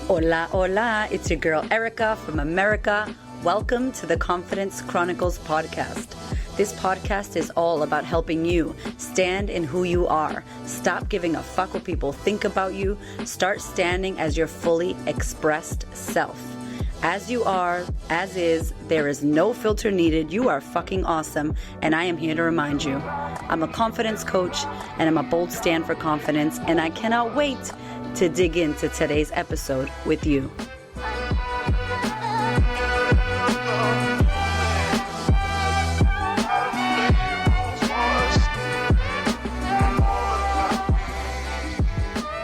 Hola, hola. It's your girl Erica from America. Welcome to the Confidence Chronicles podcast. This podcast is all about helping you stand in who you are. Stop giving a fuck what people think about you. Start standing as your fully expressed self. As you are, as is, there is no filter needed. You are fucking awesome, and I am here to remind you. I'm a confidence coach, and I'm a bold stand for confidence, and I cannot wait to dig into today's episode with you.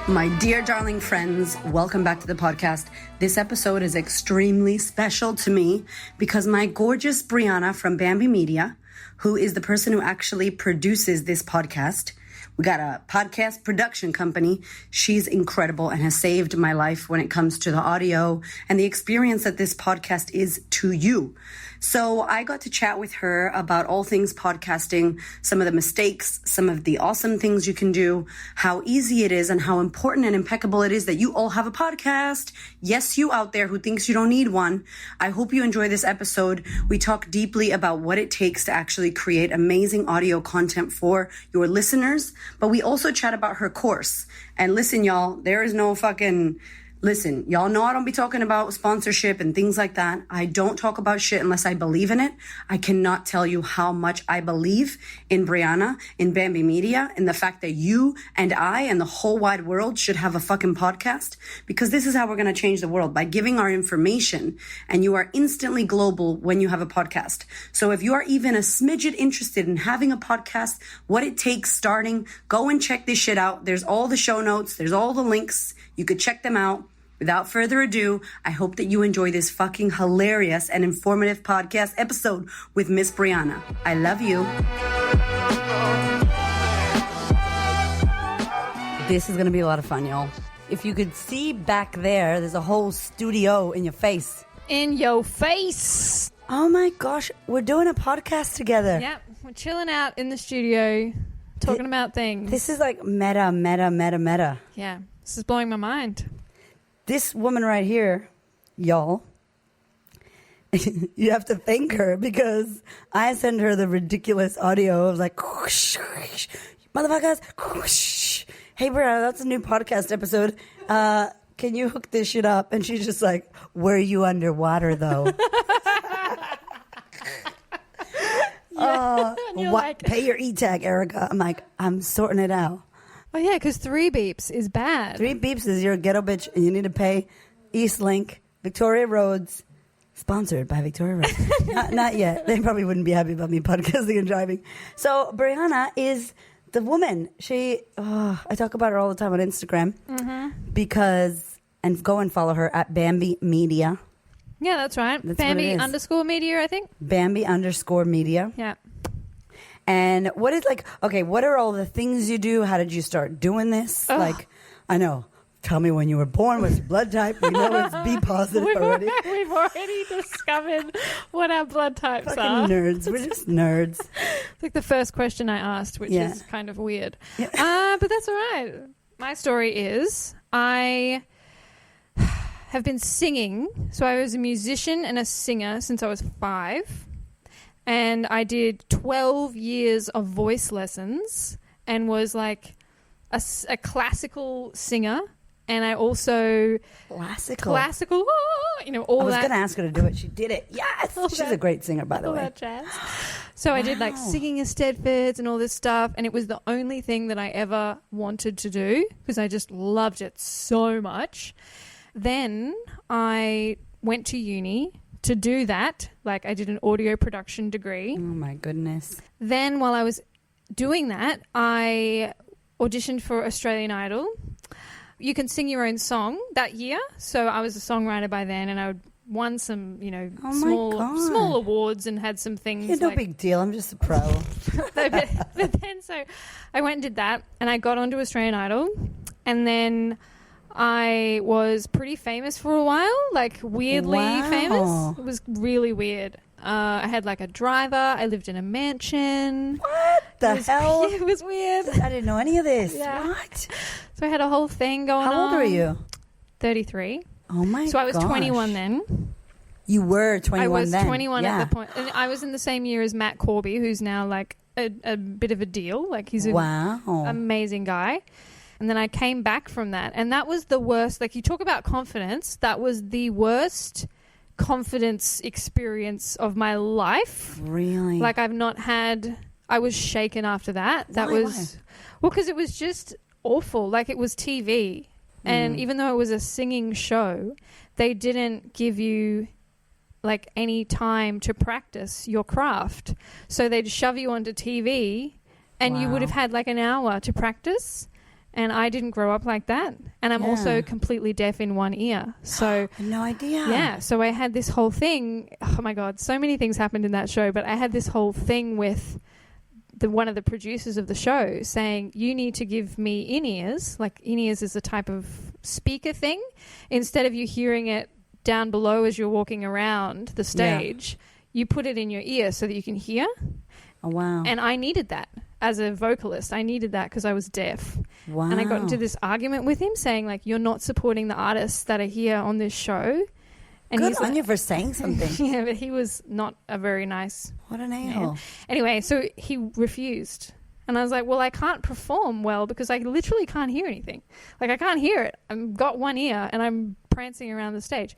My dear darling friends, welcome back to the podcast. This episode is extremely special to me because my gorgeous Brianna from Bambi Media, who is the person who actually produces this podcast, we got a podcast production company. She's incredible and has saved my life when it comes to the audio and the experience that this podcast is to you. So I got to chat with her about all things podcasting, some of the mistakes, some of the awesome things you can do, how easy it is, and how important and impeccable it is that you all have a podcast. Yes, you out there who thinks you don't need one. I hope you enjoy this episode. We talk deeply about what it takes to actually create amazing audio content for your listeners, but we also chat about her course. And listen, y'all, there is no fucking... Listen, y'all know I don't be talking about sponsorship and things like that. I don't talk about shit unless I believe in it. I cannot tell you how much I believe in Brianna, in Bambi Media, in the fact that you and I and the whole wide world should have a fucking podcast, because this is how we're going to change the world, by giving our information. And you are instantly global when you have a podcast. So if you are even a smidget interested in having a podcast, what it takes starting, go and check this shit out. There's all the show notes. There's all the links. You could check them out. Without further ado, I hope that you enjoy this fucking hilarious and informative podcast episode with Miss Brianna. I love you. This is going to be a lot of fun, y'all. If you could see back there, there's a whole studio in your face. In your face. Oh my gosh, we're doing a podcast together. Yep, we're chilling out in the studio, talking about things. This is like meta. Yeah, this is blowing my mind. This woman right here, y'all, you have to thank her, because I send her the ridiculous audio of like, motherfuckers, hey, Brianna, that's a new podcast episode. Can you hook this shit up? And she's just like, were you underwater, though? Pay your E-tag, Erica. I'm like, I'm sorting it out. Oh, yeah, because 3 beeps is bad. 3 beeps is you're a ghetto bitch and you need to pay. Eastlink, Victoria Roads, sponsored by Victoria Roads. not yet. They probably wouldn't be happy about me podcasting and driving. So Brianna is the woman. I talk about her all the time on Instagram because, and go and follow her at Bambi Media. Yeah, that's right. That's Bambi _ media, I think. Bambi _ media. Yeah. And what are all the things you do? How did you start doing this? Ugh. Like, I know. Tell me when you were born. What's your blood type? We know it's B positive already. We've already discovered what our blood types Fucking are. nerds. We're just nerds. It's like the first question I asked, which is kind of weird. Yeah. But that's all right. My story is I have been singing. So I was a musician and a singer since I was 5. And I did 12 years of voice lessons and was like a classical singer. And I also... Classical, all I was that. going to ask her to do it. She did it. Yes! She's a great singer, by the way. That jazz. So I did like singing a Stedfords and all this stuff. And it was the only thing that I ever wanted to do because I just loved it so much. Then I went to uni to do that. Like I did an audio production degree. Oh my goodness. Then while I was doing that, I auditioned for Australian Idol. You can sing your own song that year. So I was a songwriter by then and I won some, small awards and had some things. Yeah, no big deal. I'm just a pro. but then so I went and did that and I got onto Australian Idol and then I was pretty famous for a while, like weirdly famous. It was really weird. I had like a driver. I lived in a mansion. What the hell? It was weird. I didn't know any of this. Yeah. What? So I had a whole thing going on. How old are you? 33. Oh my So I was gosh. 21 then. You were 21 I was then. 21 yeah. at the point. And I was in the same year as Matt Corby, who's now like a bit of a deal. Like he's an Wow. amazing guy. And then I came back from that. And that was the worst. Like you talk about confidence. That was the worst confidence experience of my life. Really? Like I've not had... I was shaken after that. That Why? was... Well, because it was just awful. Like it was TV. And even though it was a singing show, they didn't give you like any time to practice your craft. So they'd shove you onto TV and you would have had like an hour to practice. And I didn't grow up like that. And I'm also completely deaf in one ear. So no idea. yeah. So I had this whole thing. Oh my God. So many things happened in that show, but I had this whole thing with one of the producers of the show saying, you need to give me in-ears. Like in-ears is a type of speaker thing. Instead of you hearing it down below as you're walking around the stage, you put it in your ear so that you can hear. Oh, wow. And I needed that as a vocalist. I needed that because I was deaf. Wow. And I got into this argument with him saying, like, you're not supporting the artists that are here on this show. And Good he's on like, you for saying something. yeah, but he was not a very nice What an man. a-hole. Anyway, so he refused. And I was like, well, I can't perform well because I literally can't hear anything. Like, I can't hear it. I've got one ear and I'm prancing around the stage.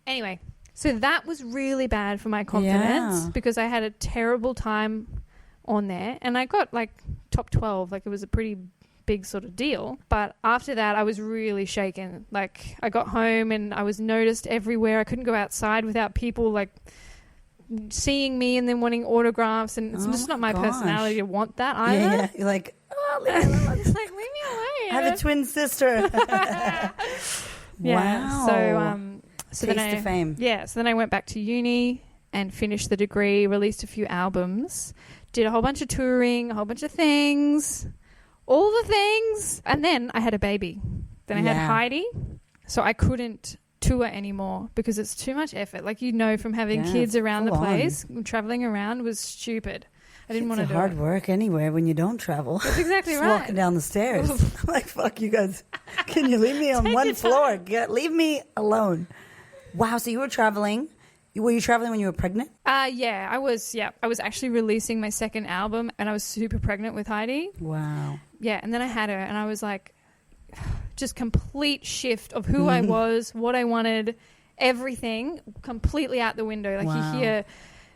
Anyway, so that was really bad for my confidence because I had a terrible time on there. And I got, like, top 12. Like, it was a pretty big sort of deal. But after that, I was really shaken. Like, I got home and I was noticed everywhere. I couldn't go outside without people, like, seeing me and then wanting autographs, and it's just not my personality to want that either. Yeah. You're like, oh, leave me alone. It's like, leave me alone. I have a twin sister. Yeah. Wow. So Taste then of fame. Yeah. So then I went back to uni and finished the degree, released a few albums, did a whole bunch of touring, a whole bunch of things, all the things. And then I had a baby. Then I had Heidi. So I couldn't tour anymore because it's too much effort. Like, you know, from having kids around the place, traveling around was stupid. I didn't want to do it. It's hard work anyway when you don't travel. That's exactly Just right. walking down the stairs. I'm like, fuck you guys. Can you leave me on one floor? Leave me alone. Wow. So you were traveling. Were you traveling when you were pregnant? Yeah, I was. Yeah, I was actually releasing my second album and I was super pregnant with Heidi. Wow. Yeah. And then I had her and I was like, just complete shift of who I was, what I wanted, everything completely out the window. Like you hear,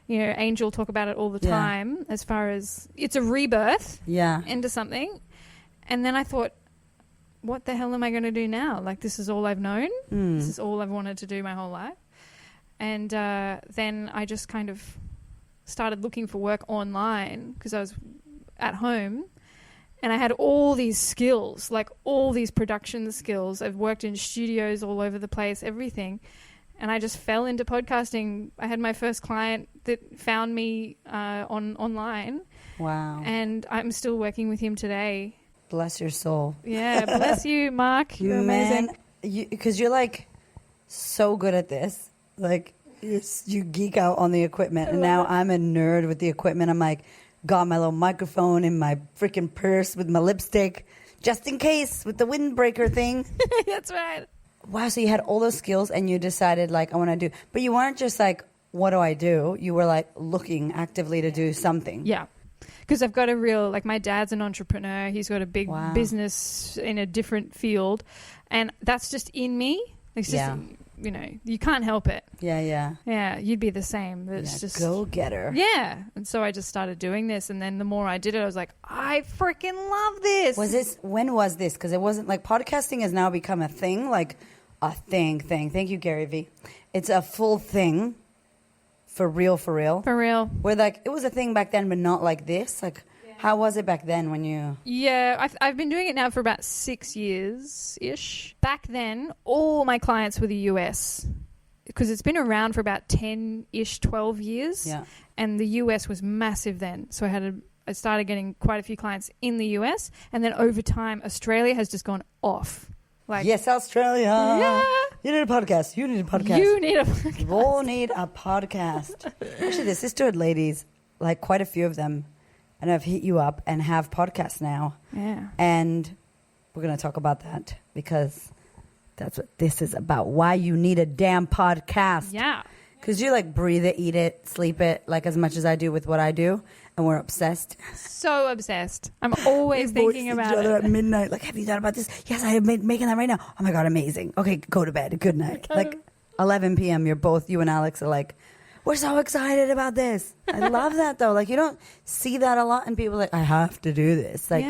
you know, Angel talk about it all the time as far as it's a rebirth into something. And then I thought, what the hell am I going to do now? Like, this is all I've known. This is all I've wanted to do my whole life. And then I just kind of started looking for work online because I was at home. And I had all these skills, like all these production skills. I've worked in studios all over the place, everything. And I just fell into podcasting. I had my first client that found me online. Wow. And I'm still working with him today. Bless your soul. Yeah, bless you, Mark. You're amazing. Because you're like so good at this. Like you geek out on the equipment. And now I'm a nerd with the equipment. I'm like, got my little microphone in my freaking purse with my lipstick, just in case, with the windbreaker thing. That's right. Wow, so you had all those skills and you decided, like, I want to do... But you weren't just like, what do I do? You were, like, looking actively to do something. Yeah. Because I've got a real... Like, my dad's an entrepreneur. He's got a big business in a different field. And that's just in me. It's just... You know, you can't help it. Yeah, you'd be the same. It's just go-getter. Yeah. And so I just started doing this. And then the more I did it, I was like, I freaking love this. When was this? Because it wasn't like podcasting has now become a thing, like a thing. Thank you, Gary Vee. It's a full thing for real. For real. Where like it was a thing back then, but not like this. Like, how was it back then when you... Yeah, I've been doing it now for about 6 years-ish. Back then, all my clients were the US because it's been around for about 10-ish, 12 years. Yeah. And the US was massive then. So I started getting quite a feu clients in the US. And then over time, Australia has just gone off. Like, yes, Australia. Yeah. You need a podcast. You need a podcast. We all need a podcast. Actually, the Sisterhood ladies, like quite a few of them, and I've hit you up and have podcasts now. Yeah. And we're going to talk about that because That's what this is about. Why you need a damn podcast. Yeah. Because you like breathe it, eat it, sleep it, like as much as I do with what I do. And we're obsessed. So obsessed. I'm always thinking about each other it. at midnight. Like, have you thought about this? Yes, I am making that right now. Oh my God, amazing. Okay, go to bed. Good night. Like 11 p.m. You and Alex are like, we're so excited about this. I love that though. Like you don't see that a lot, and people are like, I have to do this. Like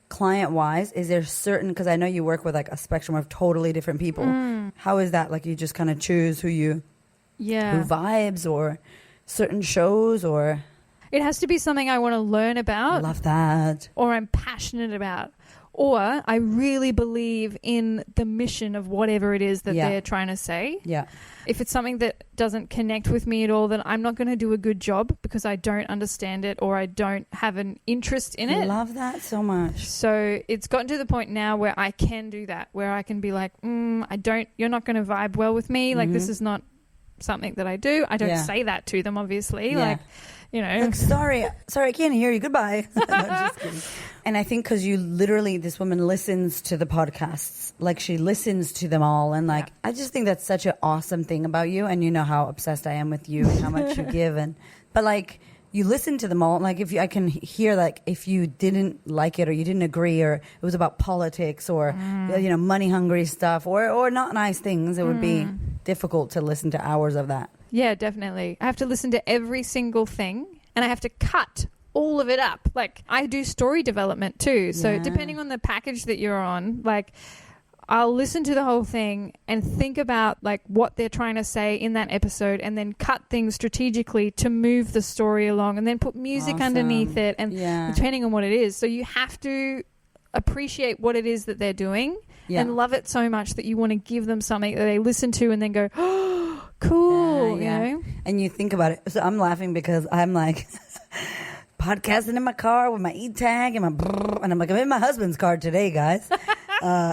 client wise, is there certain? Because I know you work with like a spectrum of totally different people. How is that? Like you just kind of choose who vibes or certain shows or. It has to be something I want to learn about. Love that. Or I'm passionate about. Or I really believe in the mission of whatever it is that they're trying to say. Yeah. If it's something that doesn't connect with me at all, then I'm not going to do a good job because I don't understand it or I don't have an interest in it. I love that so much. So it's gotten to the point now where I can do that, where I can be like, you're not going to vibe well with me. Like this is not something that I do. I don't say that to them, obviously. Yeah. Like, you know. Like, sorry, I can't hear you. Goodbye. No, just kidding. And I think because you literally, this woman listens to the podcasts. Like she listens to them all. And like, I just think that's such an awesome thing about you. And you know how obsessed I am with you and how much you give. But like, you listen to them all. Like I can hear like if you didn't like it or you didn't agree or it was about politics or, money hungry stuff or not nice things, it would be difficult to listen to hours of that. Yeah, definitely. I have to listen to every single thing and I have to cut all of it up. Like I do story development too. So depending on the package that you're on, like I'll listen to the whole thing and think about like what they're trying to say in that episode and then cut things strategically to move the story along and then put music underneath it and depending on what it is. So you have to appreciate what it is that they're doing and love it so much that you want to give them something that they listen to and then go, oh, cool, you know? And you think about it. So I'm laughing because I'm like podcasting in my car with my e-tag and and I'm like, I'm in my husband's car today, guys.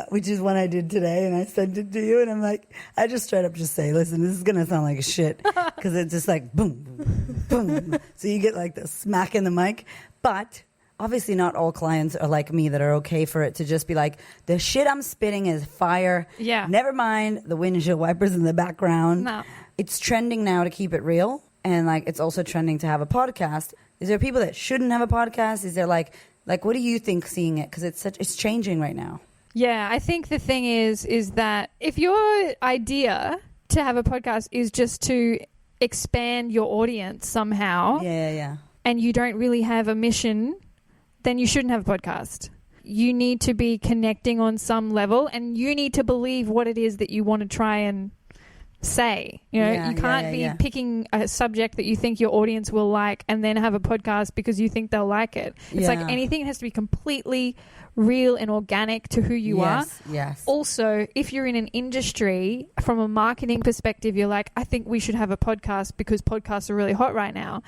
Which is one I did today, and I sent it to you, and I'm like, I just straight up just say, listen, this is gonna sound like a shit because it's just like boom, boom. So you get like the smack in the mic, but obviously not all clients are like me that are okay for it to just be like, the shit I'm spitting is fire. Yeah. Never mind the windshield wipers in the background. No. It's trending now to keep it real, and like it's also trending to have a podcast. Is there people that shouldn't have a podcast? Is there like what do you think seeing it? Because it's changing right now. Yeah, I think the thing is that if your idea to have a podcast is just to expand your audience somehow, and you don't really have a mission, then you shouldn't have a podcast. You need to be connecting on some level, and you need to believe what it is that you want to try and say. You know, you can't be picking a subject that you think your audience will like and then have a podcast because you think they'll like it. It's like anything has to be completely real and organic to who you are. Yes. Also, if you're in an industry, from a marketing perspective, you're like, I think we should have a podcast because podcasts are really hot right now.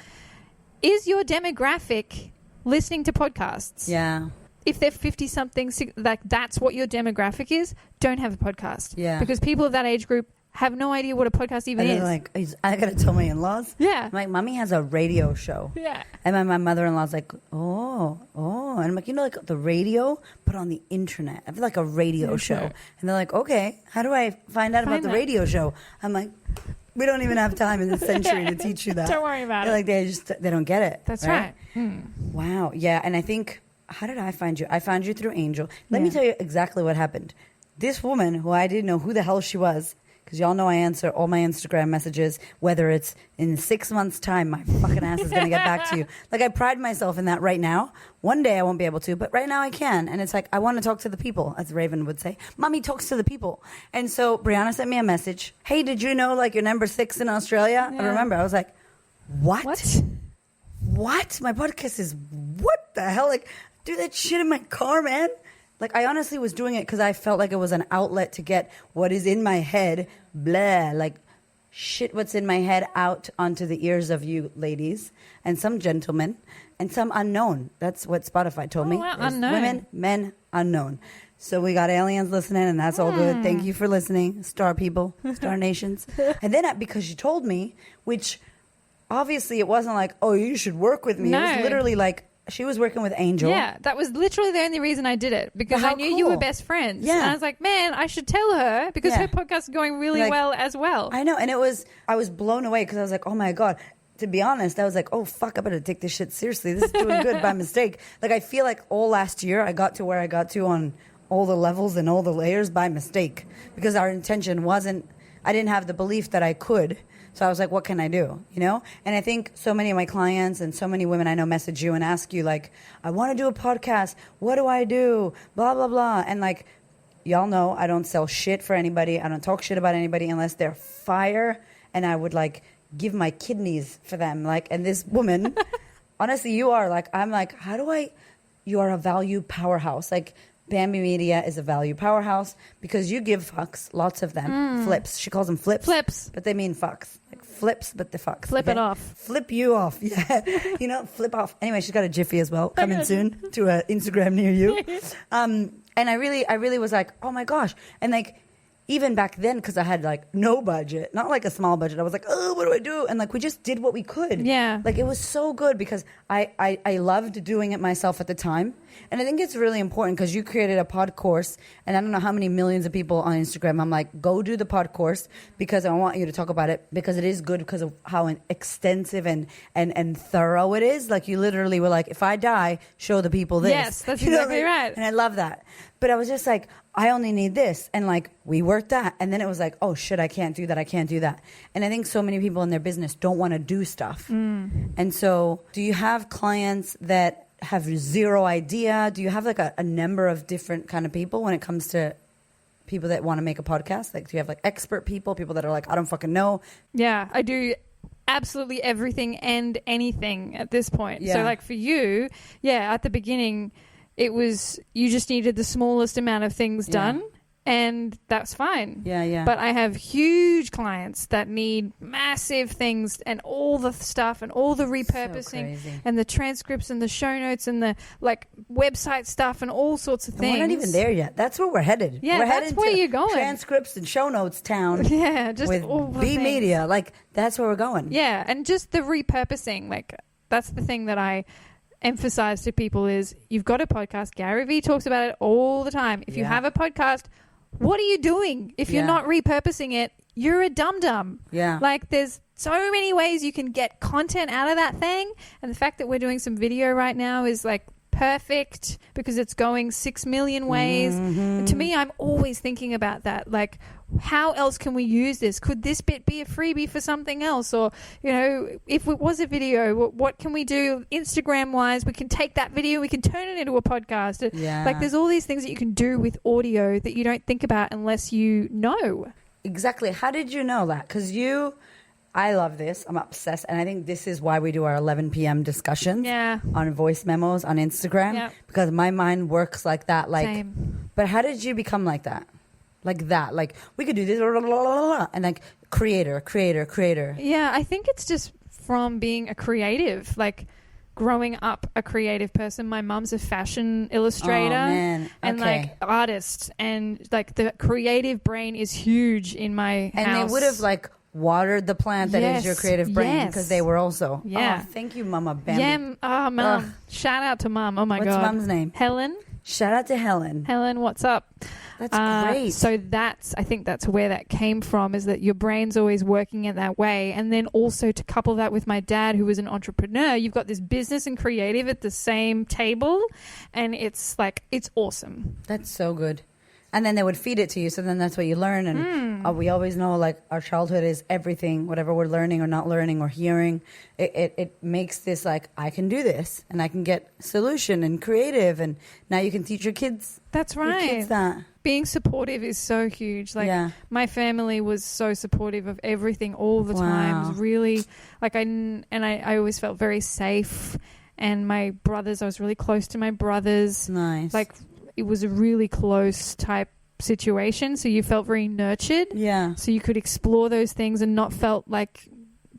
Is your demographic listening to podcasts? Yeah. If they're 50-something, like that's what your demographic is, don't have a podcast. Yeah. Because people of that age group have no idea what a podcast even is. Like, I got to tell my in-laws. Yeah. I'm like, Mommy has a radio show. Yeah. And my mother-in-law's like, oh. And I'm like, like the radio, but on the internet. I feel like a radio show. And they're like, okay, how do I find out about the radio show? I'm like, we don't even have time in this century to teach you that. Don't worry about it. Like they don't get it. That's right. Wow. Yeah. And I think, how did I find you? I found you through Angel. Let me tell you exactly what happened. This woman who I didn't know who the hell she was, because y'all know I answer all my Instagram messages, whether it's in 6 months' time, my fucking ass is going to get back to you. Like, I pride myself in that right now. One day I won't be able to, but right now I can. And it's like, I want to talk to the people, as Raven would say. Mommy talks to the people. And so Brianna sent me a message. Hey, did you know, like, you're number 6 in Australia? Yeah. I remember. I was like, what? My podcast is, what the hell? Like, do that shit in my car, man. Like, I honestly was doing it because I felt like it was an outlet to get what is in my head, blah, like shit what's in my head out onto the ears of you ladies and some gentlemen and some unknown. That's what Spotify told me. Wow, unknown. Women, men, unknown. So we got aliens listening, and that's all good. Thank you for listening, star people, star nations. And then because you told me, which obviously it wasn't like, oh, you should work with me. No. It was literally like, she was working with Angel. Yeah, that was literally the only reason I did it, because But I how knew you were cool. best friends. Yeah. And I was like, man, I should tell her, because Yeah. her podcast is going really Like, well as well. I know. And I was blown away because I was like, oh my God. To be honest, I was like, oh fuck, I better take this shit seriously. This is doing good by mistake. Like, I feel like all last year I got to where I got to on all the levels and all the layers by mistake, because our intention wasn't, I didn't have the belief that I could. So I was like, what can I do? You know? And I think so many of my clients and so many women I know message you and ask you, like, I want to do a podcast. What do I do? Blah, blah, blah. And like, y'all know I don't sell shit for anybody. I don't talk shit about anybody unless they're fire. And I would like give my kidneys for them. Like, and this woman, honestly, you are like, I'm like, you are a value powerhouse. Like, Bambi Media is a value powerhouse because you give fucks, lots of them. Flips. She calls them flips. Flips. But they mean fucks. Like flips, but the fucks. Flip it off. Flip you off. Yeah. You know, flip off. Anyway, she's got a Jiffy as well, coming soon to an Instagram near you. And I really was like, oh my gosh. And like, even back then, because I had like no budget, not like a small budget, I was like, oh, what do I do? And like, we just did what we could. Yeah. Like, it was so good because I loved doing it myself at the time. And I think it's really important because you created a pod course, and I don't know how many millions of people on Instagram. I'm like, go do the pod course because I want you to talk about it, because it is good because of how extensive and thorough it is. Like, you literally were like, if I die, show the people this. Yes, that's You know, exactly right. And I love that. But I was just like, I only need this. And like, we worked that. And then it was like, oh shit, I can't do that. I can't do that. And I think so many people in their business don't want to do stuff. And so do you have clients that have zero idea? Do you have like a number of different kind of people when it comes to people that want to make a podcast? Like, do you have like expert people that are like, I don't fucking know? Yeah, I do absolutely everything and anything at this point. Yeah. So like for you, yeah, at the beginning, it was, you just needed the smallest amount of things Yeah. done, and that's fine. Yeah. But I have huge clients that need massive things and all the stuff and all the repurposing crazy. and the transcripts and the show notes and the like website stuff and all sorts of And things. we're not even there yet. That's where we're headed. Yeah, we're that's headed where to you're going. Transcripts and show notes town. Yeah, just with all the B things. Media. Like, that's where we're going. Yeah, and just the repurposing, like that's the thing that I emphasize to people is you've got a podcast. Gary Vee talks about it all the time. If you Yeah. have a podcast, what are you doing? If you're Yeah. not repurposing it, you're a dum-dum. Yeah. Like there's so many ways you can get content out of that thing. And the fact that we're doing some video right now is like perfect because it's going 6 million ways. Mm-hmm. To me, I'm always thinking about that. Like, how else can we use this? Could this bit be a freebie for something else? Or, you know, if it was a video, what can we do Instagram wise? We can take that video, we can turn it into a podcast. Yeah. Like, there's all these things that you can do with audio that you don't think about unless you know. Exactly. How did you know that? Because I love this. I'm obsessed. And I think this is why we do our 11 p.m. discussions Yeah. on voice memos on Instagram. Yeah. Because my mind works like that. Like, Same. But how did you become like that? Like that. Like, we could do this. Blah, blah, blah, blah, blah, and like, creator. Yeah, I think it's just from being a creative, like growing up a creative person. My mum's a fashion illustrator Oh, man. and Okay. like artist, and like the creative brain is huge in my And house. they would have like watered the plant that is your Yes, creative brain yes. because they were also. Yeah. Oh, thank you, Mama Bambi. Yeah, oh mum. Ugh. Shout out to mum. Oh my What's god. Mum's name? Helen. Shout out to Helen. Helen, what's up? That's great. So I think that's where that came from, is that your brain's always working in that way. And then also to couple that with my dad, who was an entrepreneur, you've got this business and creative at the same table. And it's like, it's awesome. That's so good. And then they would feed it to you. So then that's what you learn. And we always know, like, our childhood is everything, whatever we're learning or not learning or hearing. It makes this like, I can do this and I can get solution and creative. And now you can teach your kids. That's Your right. kids that. Being supportive is so huge. Like Yeah. my family was so supportive of everything all the time. It Wow. was really like I always felt very safe. And my brothers, I was really close to my brothers. Nice. Like it was a really close type situation. So you felt very nurtured. yeah. So you could explore those things and not felt like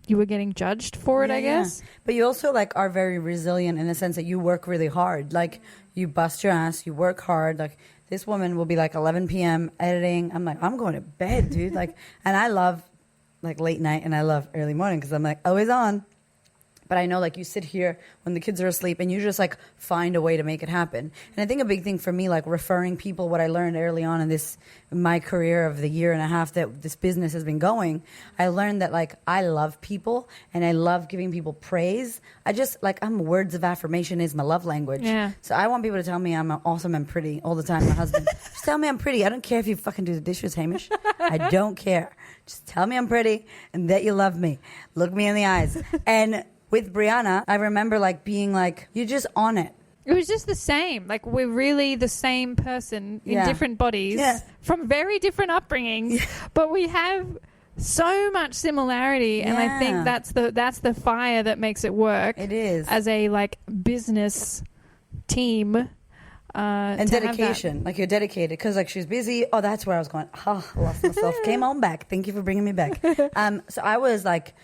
you were getting judged for it, Yeah, I guess. yeah. But you also like are very resilient in the sense that you work really hard. Like you bust your ass, you work hard. Like this woman will be like 11 p.m. editing. I'm like, I'm going to bed, dude. Like, and I love like late night and I love early morning because I'm like always on. But I know, like, you sit here when the kids are asleep and you just, like, find a way to make it happen. And I think a big thing for me, like, referring people, what I learned early on in my career of the year and a half that this business has been going, I learned that, like, I love people and I love giving people praise. Words of affirmation is my love language. Yeah. So I want people to tell me I'm awesome and pretty all the time. My husband, just tell me I'm pretty. I don't care if you fucking do the dishes, Hamish. I don't care. Just tell me I'm pretty and that you love me. Look me in the eyes. And with Brianna, I remember, like, being like, you're just on it. It was just the same. Like, we're really the same person in Yeah. different bodies from very different upbringings, but we have so much similarity, and I think that's the fire that makes it work. It is. As a, like, business team. And dedication. Like, you're dedicated. Because, like, she's busy. Oh, that's where I was going. Oh, I lost myself. Came on back. Thank you for bringing me back. So I was like,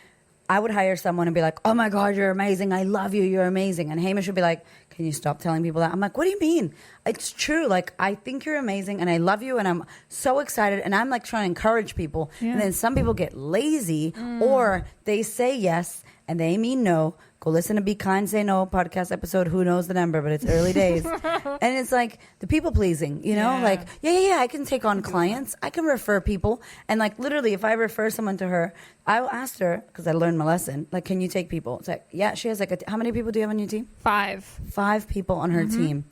I would hire someone and be like, oh my God, you're amazing. I love you. You're amazing. And Hamish would be like, can you stop telling people that? I'm like, what do you mean? It's true. Like, I think you're amazing and I love you and I'm so excited. And I'm like trying to encourage people. Yeah. And then some people get lazy or they say yes and they mean no. Go listen to Be Kind, Say No podcast episode. Who knows the number, but it's early days. And it's like the people pleasing, you know, like, yeah, I can take on clients. I can refer people. And like, literally, if I refer someone to her, I'll ask her, because I learned my lesson, like, can you take people? It's like, yeah, she has like, how many people do you have on your team? 5. 5 people on her team.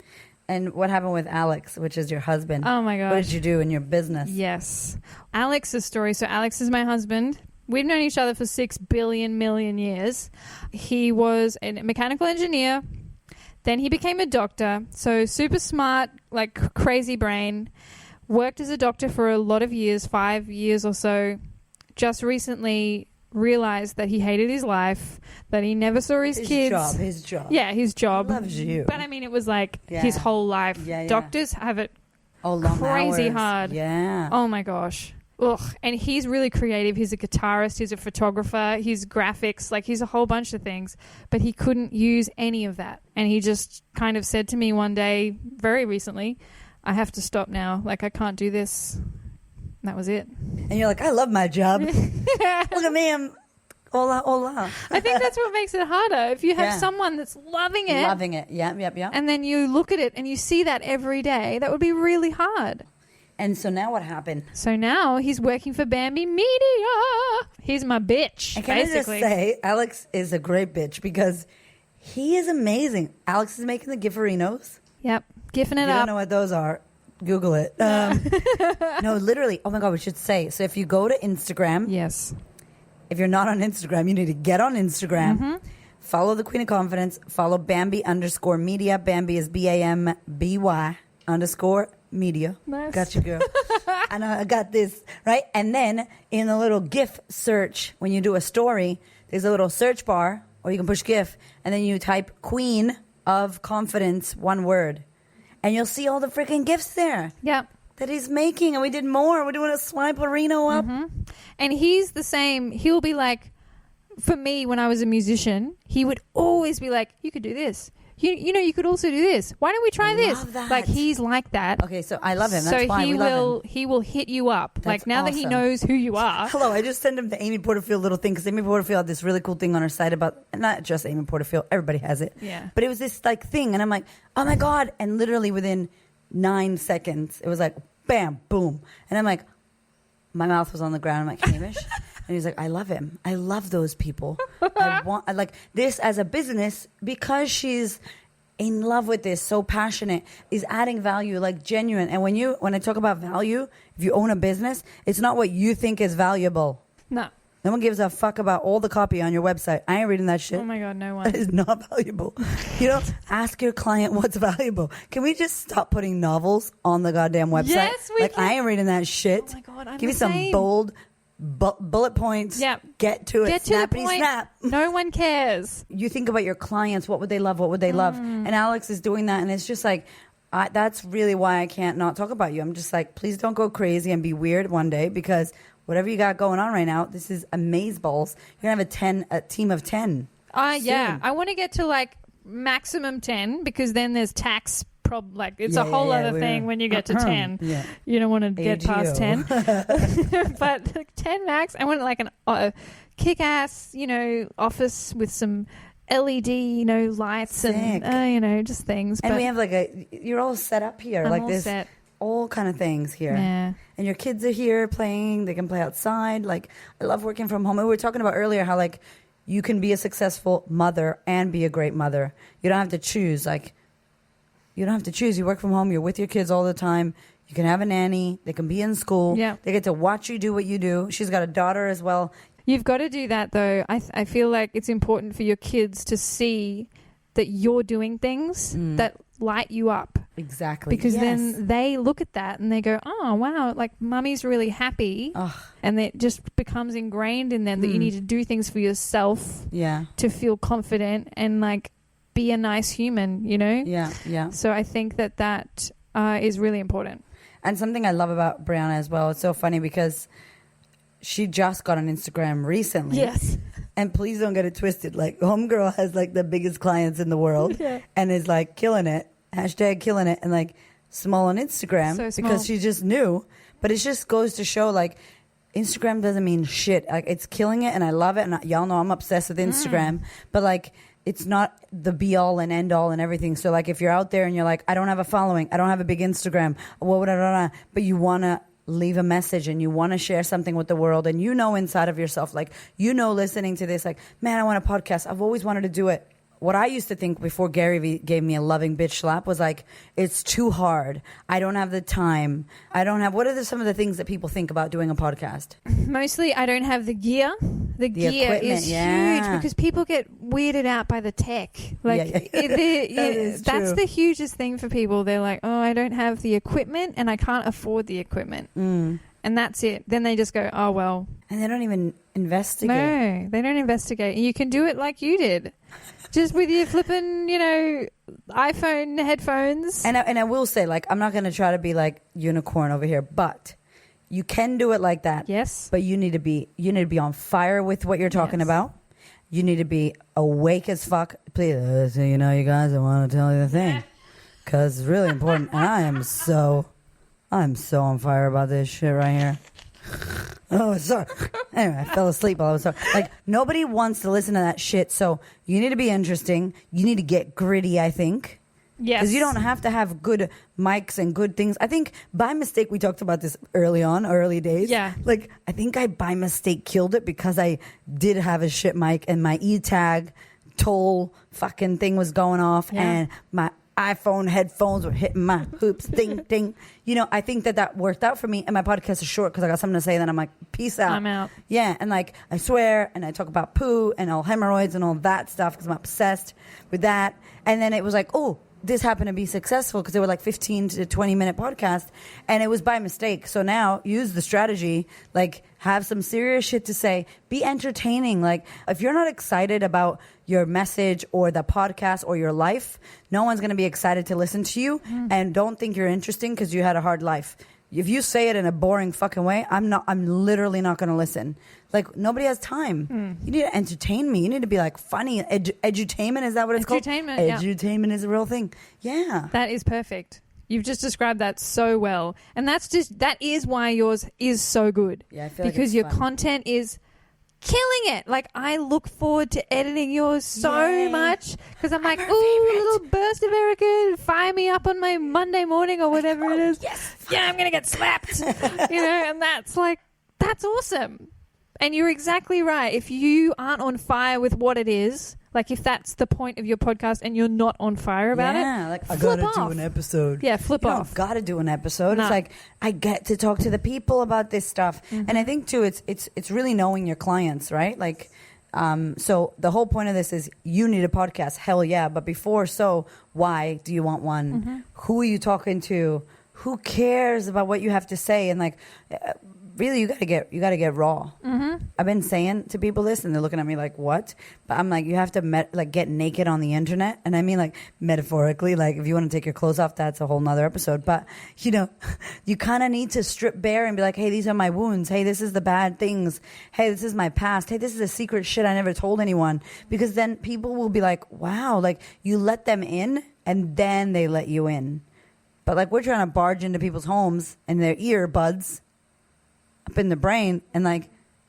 And what happened with Alex, which is your husband? Oh my gosh. What did you do in your business? Yes. Alex's story. So Alex is my husband. We've known each other for 6 billion million years. He was a mechanical engineer. Then he became a doctor. So super smart, like crazy brain. Worked as a doctor for a lot of years, 5 years or so. Just recently realized that he hated his life, that he never saw his kids. His job. Yeah, his job. He loves you. But I mean, it was like Yeah. his whole life. Yeah. Doctors have it Long crazy hours. hard. Yeah. Oh my gosh. Ugh. And he's really creative. He's a guitarist. He's a photographer. He's graphics. Like, he's a whole bunch of things. But he couldn't use any of that. And he just kind of said to me one day, very recently, I have to stop now. Like, I can't do this. And that was it. And you're like, I love my job. Look at me. I'm hola. I think that's what makes it harder. If you have Yeah. someone that's loving it. Loving it. Yeah. And then you look at it and you see that every day, that would be really hard. And so now what happened? So now he's working for Bambi Media. He's my bitch, And can I just basically. say, Alex is a great bitch because he is amazing. Alex is making the Gifferinos. Yep. Giffing it You don't up. know what those are. Google it. No, literally. Oh my God, we should say. So if you go to Instagram, Yes. if you're not on Instagram, you need to get on Instagram. Mm-hmm. Follow the Queen of Confidence. Follow Bambi_media. Bambi is BAMBY_media. Nice. Got you, girl. I know, I got this. Right? And then in the little GIF search, when you do a story, there's a little search bar, or you can push GIF, and then you type Queen of Confidence, one word. And you'll see all the freaking GIFs there Yep. that he's making. And we did more. We're doing a Swipe-A-Reno up. And he's the same. He'll be like, for me, when I was a musician, he would always be like, you could do this. You know, you could also do this. Why don't we try this? love that. Like, he's like that. Okay, so I love him. That's So fine. he We love him. he will hit you up. That's like, now that he awesome. knows who you are. Hello, I just sent him the Amy Porterfield little thing because Amy Porterfield had this really cool thing on her site about, not just Amy Porterfield, everybody has it. Yeah. But it was this like thing, and I'm like, oh my God. And literally within 9 seconds, it was like, bam, boom. And I'm like, my mouth was on the ground. I'm like, Hamish. And he's like, I love him. I love those people. I like this as a business because she's in love with this, so passionate, is adding value, like genuine. And when I talk about value, if you own a business, it's not what you think is valuable. No. No one gives a fuck about all the copy on your website. I ain't reading that shit. Oh my God, no That one. is not valuable. You know, ask your client what's valuable. Can we just stop putting novels on the goddamn website? Yes, we like, can. I ain't reading that shit. Oh my God, I'm Give me the some same. bold bullet points. Yep. Get to it. Get to the Snappity point. snap. No one cares. You think about your clients. What would they love? What would they love? And Alex is doing that. And it's just like, that's really why I can't not talk about you. I'm just like, please don't go crazy and be weird one day because whatever you got going on right now, this is amazeballs. You're going to have a team of 10. Yeah. Soon. I want to get to like maximum 10 because then there's tax like it's Yeah, a whole yeah, other we're- thing when you get to 10. Yeah. You don't want to get past AGO. 10. But like, 10 max. I want like a kick-ass, office with some LED, lights Sick. and, just things. And but we have you're all set up here. I'm like all this, set. all kind of things here. Yeah. And your kids are here playing. They can play outside. I love working from home. And we were talking about earlier how you can be a successful mother and be a great mother. You don't have to choose. You don't have to choose. You work from home. You're with your kids all the time. You can have a nanny. They can be in school. Yeah. They get to watch you do what you do. She's got a daughter as well. You've got to do that, though. I feel like it's important for your kids to see that you're doing things that light you up. Exactly. Because Yes. then they look at that and they go, oh, wow, mummy's really happy. Ugh. And it just becomes ingrained in them that you need to do things for yourself Yeah. to feel confident and, be a nice human, Yeah. Yeah. So I think that is really important. And something I love about Brianna as well, it's so funny because she just got on Instagram recently. Yes. And please don't get it twisted. Homegirl has the biggest clients in the world and is killing it. Hashtag killing it. And small on Instagram So small. because she's just new. But it just goes to show Instagram doesn't mean shit. It's killing it and I love it. And y'all know I'm obsessed with Instagram. But it's not the be all and end all and everything. So if you're out there and you're I don't have a following, I don't have a big Instagram, but you want to leave a message and you want to share something with the world and inside of yourself, listening to this, man, I want a podcast. I've always wanted to do it. What I used to think before Gary Vee gave me a loving bitch slap was it's too hard. I don't have the time. What are some of the things that people think about doing a podcast? Mostly, I don't have the gear. The gear equipment, is yeah. huge because people get weirded out by the tech. That is That's true. the hugest thing for people. They're like, oh, I don't have the equipment and I can't afford the equipment. And that's it. Then they just go, oh, well. And they don't even investigate. No, they don't investigate. You can do it like you did. Just with your flipping, iPhone headphones. And I will say, I'm not going to try to be unicorn over here, but you can do it like that. Yes. But you need to be on fire with what you're talking Yes. about. You need to be awake as fuck. Please, you guys, I want to tell you the thing because it's really important. And I'm so on fire about this shit right here. Oh, sorry. Anyway, I fell asleep while I was talking. Nobody wants to listen to that shit. So you need to be interesting. You need to get gritty, I think. Yes. Because you don't have to have good mics and good things. I think by mistake, we talked about this early days. Yeah. I think I by mistake killed it because I did have a shit mic and my E-tag toll fucking thing was going off and my iPhone headphones were hitting my hoops, ding, ding. I think that worked out for me. And my podcast is short because I got something to say. And then I'm like, peace out. I'm out. Yeah. And I swear and I talk about poo and all hemorrhoids and all that stuff because I'm obsessed with that. And then it was oh, this happened to be successful because they were 15 to 20 minute podcast and it was by mistake. So now use the strategy, have some serious shit to say, be entertaining. If you're not excited about your message or the podcast or your life, no one's going to be excited to listen to you and don't think you're interesting because you had a hard life. If you say it in a boring fucking way, I'm literally not going to listen. Nobody has time. You need to entertain me. You need to be funny. Edutainment, is that what it's called? Edutainment, yeah. Edutainment is a real thing. Yeah. That is perfect. You've just described that so well. And that is why yours is so good. Yeah, I feel like because it's your fun. content is killing it. I look forward to editing yours so Yay. much because I'm our ooh, favorite. little burst of Erica, fire me up on my Monday morning or whatever it is. Yes. Yeah, I'm gonna get slapped. And that's awesome. And you're exactly right. If you aren't on fire with what it is, if that's the point of your podcast and you're not on fire about it, I flip gotta off. do an episode. Yeah, flip you off. don't gotta do an episode. No. It's I get to talk to the people about this stuff, and I think too, it's really knowing your clients, right? So the whole point of this is you need a podcast. Hell yeah! But before, why do you want one? Who are you talking to? Who cares about what you have to say? And really, you gotta get raw. I've been saying to people this, and they're looking at me like, "What?" But I'm you have to get naked on the internet, and I mean metaphorically. If you want to take your clothes off, that's a whole nother episode. But you kind of need to strip bare and be like, "Hey, these are my wounds. Hey, this is the bad things. Hey, this is my past. Hey, this is the secret shit I never told anyone." Because then people will be like, "Wow!" You let them in, and then they let you in. But we're trying to barge into people's homes and their earbuds up in the brain and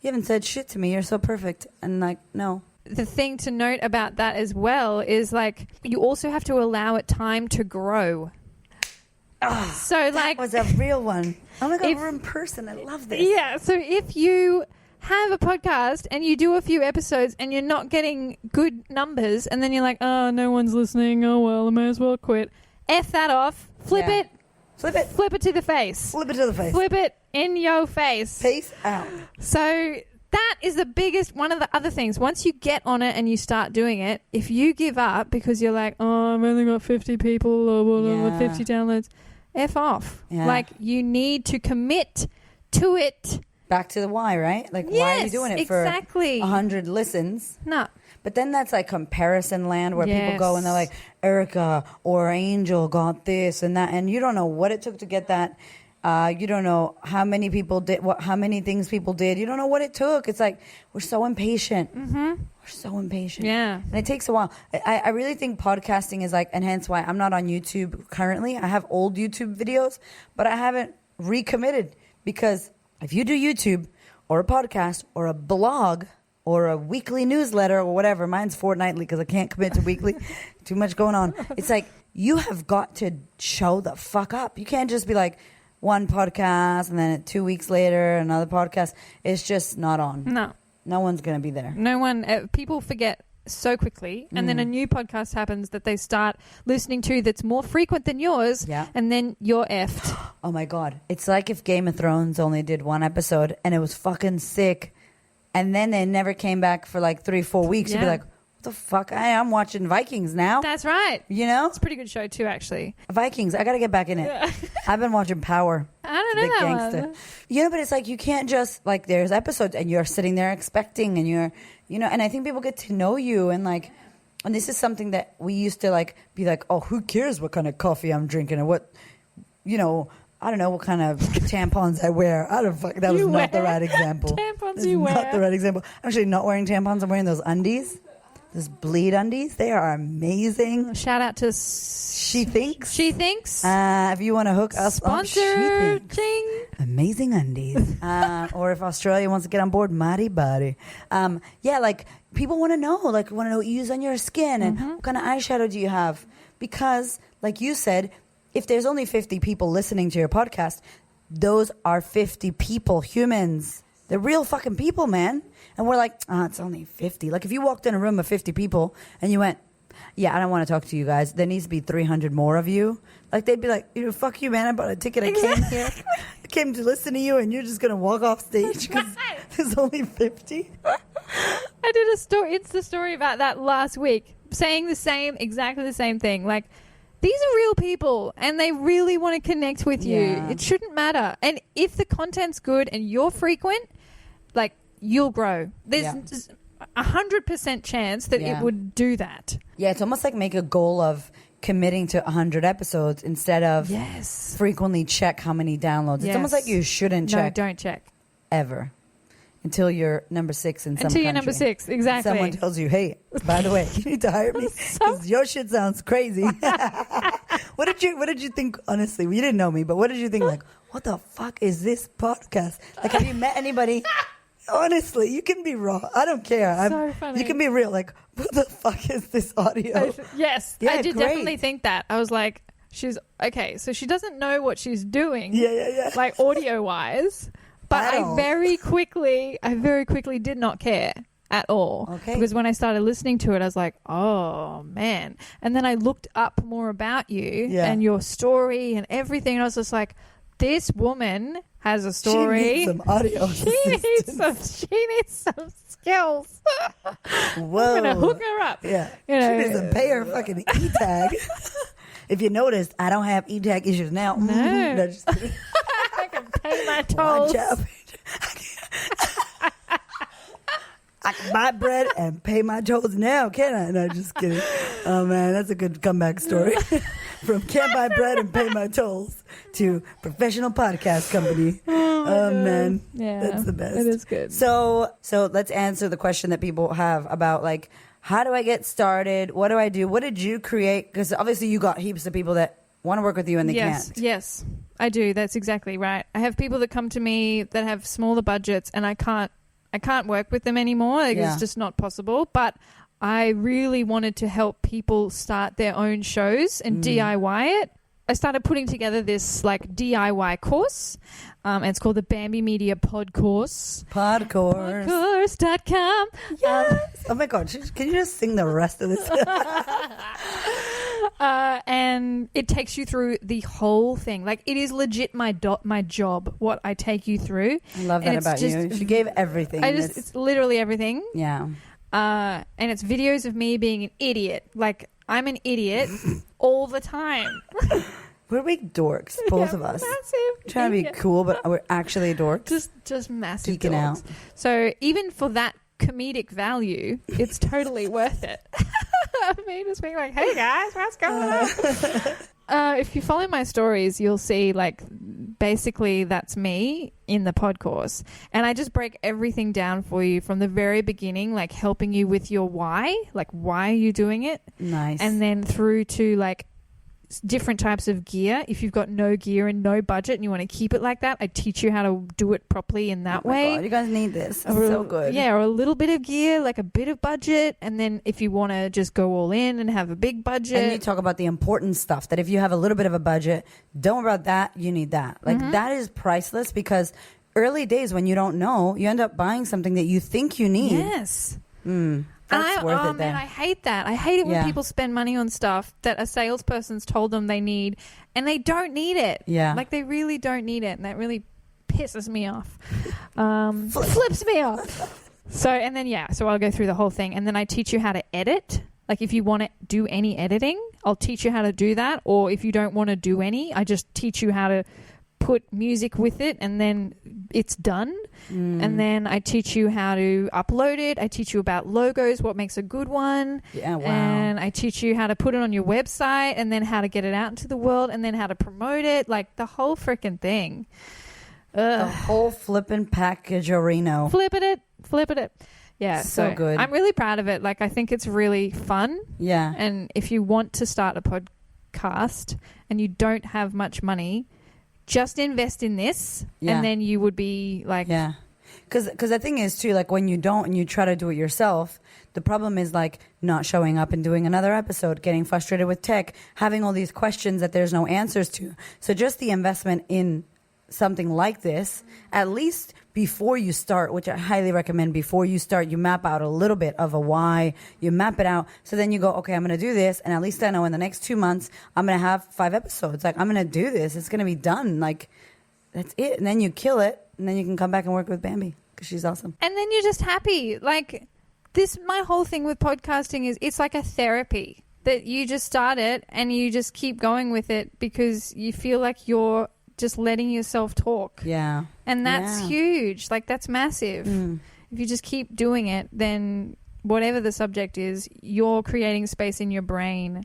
you haven't said shit to me, you're so perfect, and no, the thing to note about that as well is like you also have to allow it time to grow. Oh, So that like was a real one. Oh my God, if- we're in person. I love this. Yeah, so if you have a podcast and you do a few episodes and you're not getting good numbers and then you're like, oh, no one's listening, oh well, I may as well quit. F that off. Flip Yeah. it. Flip it. Flip it to the face. Flip it to the face. Flip it in your face. Face out. So that is the biggest, one of the other things. Once you get on it and you start doing it, if you give up because you're like, oh, I've only got 50 people or whatever, Yeah. 50 downloads, F off. Yeah. Like you need to commit to it. Back to the why, right? Like, why are you Yes, doing it exactly. for 100 listens? No. But then that's like comparison land where people go and they're Yes. like, Erica or Angel got this and that. And you don't know what it took to get that. You don't know how many people did, how many things people did. You don't know what it took. It's like, we're so impatient. Mm-hmm. We're so impatient. Yeah. And it takes a while. I really think podcasting is like, and hence why I'm not on YouTube currently. I have old YouTube videos, but I haven't recommitted because if you do YouTube or a podcast or a blog or a weekly newsletter or whatever, mine's fortnightly because I can't commit to weekly, too much going on. It's like you have got to show the fuck up. You can't just be like one podcast and then 2 weeks later another podcast. It's just not on. No. No one's going to be there. No one, people forget so quickly, and then a new podcast happens that they start listening to that's more frequent than yours, Yeah. and then you're effed. Oh my God. It's like if Game of Thrones only did one episode and it was fucking sick and then they never came back for like 3-4 weeks. You'd be Yeah. like, what the fuck? I'm watching Vikings now. That's right. You know? It's a pretty good show too, actually. Vikings. I got to get back in it. I've been watching Power. I don't know Big that gangster. one. You know, but it's like you can't just like there's episodes and you're sitting there expecting and you're, you know, and I think people get to know you and like, and this is something that we used to like be like, oh, who cares what kind of coffee I'm drinking or what, you know, I don't know what kind of tampons I wear. I don't fuck. That was You not the wear right example. tampons That's you not wear. the right example. I'm actually not wearing tampons. I'm wearing those undies, those bleed undies. They are amazing. Shout out to She Thinks. She Thinks. If you want to hook us up, She Sponsor. Thinks. Ching. Amazing undies. Or if Australia wants to get on board, Mighty Body. Yeah, like people want to know, want to know what you use on your skin and what kind of eyeshadow do you have? Because, like you said, if there's only 50 people listening to your podcast, those are 50 people, humans. They're real fucking people, man. And we're like, it's only 50. Like if you walked in a room of 50 people and you went, yeah, I don't want to talk to you guys. There needs to be 300 more of you. Like they'd be like, fuck you, man. I bought a ticket. I came here. I came to listen to you and you're just going to walk off stage because there's only 50. I did a story, Insta story about that last week, saying exactly the same thing. Like, these are real people and they really want to connect with you. Yeah. It shouldn't matter. And if the content's good and you're frequent, like, you'll grow. There's Yeah. 100% chance that Yeah. it would do that. Yeah, it's almost like make a goal of committing to 100 episodes instead of Yes. frequently check how many downloads. It's almost Yes. like you shouldn't No, check don't check. ever until you're number 6 in some Until you're country. number 6. Exactly. Someone tells you, hey, by the way, you need to hire me because your shit sounds crazy. What did you think, honestly? You didn't know me, but what did you think? Like, what the fuck is this podcast? Like, have you met anybody? Honestly, you can be raw. I don't care. So funny. You can be real. Like, what the fuck is this audio? Yes. Yeah, I did great. definitely think that. I was like, she's okay, so she doesn't know what she's doing. Yeah. Like audio wise. But At I all. very quickly did not care at all. Okay. Because when I started listening to it, I was like, oh man. And then I looked up more about you Yeah. and your story and everything. And I was just like, this woman has a She story. needs some audio. She needs some skills. Whoa. I'm gonna hook her up. Yeah. You know. She needs to pay her fucking e-tag. If you noticed, I don't have e-tag issues now. No. No, just kidding. I can pay my tolls. Watch out. I can buy bread and pay my tolls now, can I? No, just kidding. Oh, man, that's a good comeback story. From can't buy bread and pay my tolls to professional podcast company. Oh, man. Yeah, That's the best. it is good. So let's answer the question that people have about, like, how do I get started? What do I do? What did you create? Because obviously you got heaps of people that want to work with you and they can't. Yes, I do. That's exactly right. I have people that come to me that have smaller budgets and I can't I can't work with them anymore. Like, Yeah. it's just not possible. But I really wanted to help people start their own shows and DIY it. I started putting together this like DIY course. And it's called the Bambi Media Pod Course. Podcourse. Podcourse.com. Yes. Oh my God. Can you just sing the rest of this? And it takes you through the whole thing. Like, it is legit my job, what I take you through. I love that And it's about just- you. She gave everything. It's literally everything. Yeah. And it's videos of me being an idiot. Like, I'm an idiot all the time. We're big dorks, both Yeah, of us. Massive. Trying to be idiot. cool, but we're actually dorks. Just massive Geeking dorks. out. So even for that comedic value, it's totally worth it. Me just being like, hey guys, what's going on? If you follow my stories, you'll see like basically that's me in the pod course. And I just break everything down for you from the very beginning, like helping you with your why, like why are you doing it? Nice. And then through to like different types of gear. If you've got no gear and no budget and you want to keep it like that, I teach you how to do it properly in that Oh my way. God, you guys need this. It's Or- so good. Yeah, or a little bit of gear, like a bit of budget. And then if you want to just go all in and have a big budget. And you talk about the important stuff that if you have a little bit of a budget, don't worry about that. You need that. Like that is priceless because early days when you don't know, you end up buying something that you think you need. Yes. That's worth it there. Man, I hate that. I hate it when Yeah. people spend money on stuff that a salesperson's told them they need and they don't need it. Yeah. Like they really don't need it. And that really pisses me off. Flips me off. So I'll go through the whole thing and then I teach you how to edit. Like if you want to do any editing, I'll teach you how to do that. Or if you don't want to do any, I just teach you how to put music with it and then it's done. And then I teach you how to upload it. I teach you about logos, what makes a good one. Yeah, wow. And I teach you how to put it on your website and then how to get it out into the world and then how to promote it. Like the whole freaking thing. The whole flipping package arena. Flip it. Yeah. So good. I'm really proud of it. Like I think it's really fun. Yeah. And if you want to start a podcast and you don't have much money, just invest in this and then you would be like... Yeah. Because the thing is, too, like when you don't and you try to do it yourself, the problem is like not showing up and doing another episode, getting frustrated with tech, having all these questions that there's no answers to. So just the investment in something like this, at least before you start, which I highly recommend before you start, you map out a little bit of a why, you map it out. So then you go, okay, I'm going to do this. And at least I know in the next 2 months, I'm going to have 5 episodes. Like I'm going to do this. It's going to be done. Like that's it. And then you kill it. And then you can come back and work with Bambi because she's awesome. And then you're just happy. Like this, my whole thing with podcasting is it's like a therapy that you just start it and you just keep going with it because you feel like you're just letting yourself talk. Yeah. And that's huge. Like that's massive. If you just keep doing it, then whatever the subject is, you're creating space in your brain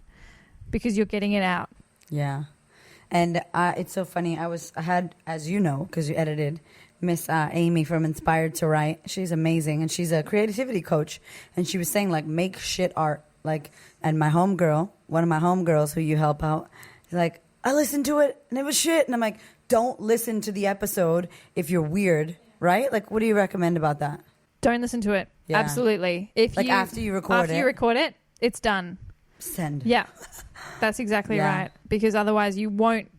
because you're getting it out. Yeah. And it's so funny. I had, as you know, because you edited, Miss Amy from Inspired to Write. She's amazing. And she's a creativity coach. And she was saying, like, make shit art. Like, and my homegirl, one of my homegirls who you help out, is like, I listened to it and it was shit. And I'm like, don't listen to the episode if you're weird, right? Like, what do you recommend about that? Don't listen to it. Yeah. Absolutely. After you record you record it, it's done. Send. Yeah. That's exactly right. Because otherwise you won't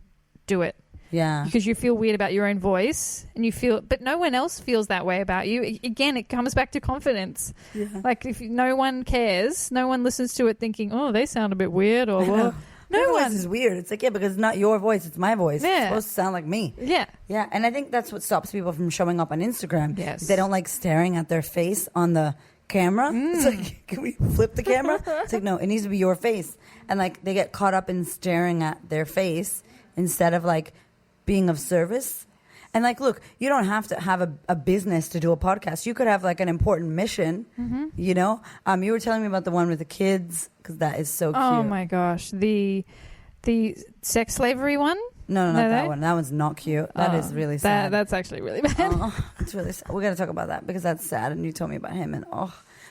do it. Yeah. Because you feel weird about your own voice and you feel, but no one else feels that way about you. Again, it comes back to confidence. Yeah. Like if no one cares, no one listens to it thinking, oh, they sound a bit weird or well, No one. Voice is weird. It's like, yeah, because it's not your voice, it's my voice. Yeah. It's supposed to sound like me. Yeah. Yeah, and I think that's what stops people from showing up on Instagram. Yes. They don't like staring at their face on the camera. It's like, can we flip the camera? It's like, no, it needs to be your face. And like they get caught up in staring at their face instead of like being of service. And like, look, you don't have to have a business to do a podcast. You could have like an important mission, you know? You were telling me about the one with the kids because that is so cute. Oh my gosh. The sex slavery one? No, not that one. That one's not cute. That is really sad. That's actually really bad. It's really sad. We got to talk about that because that's sad. And you told me about him and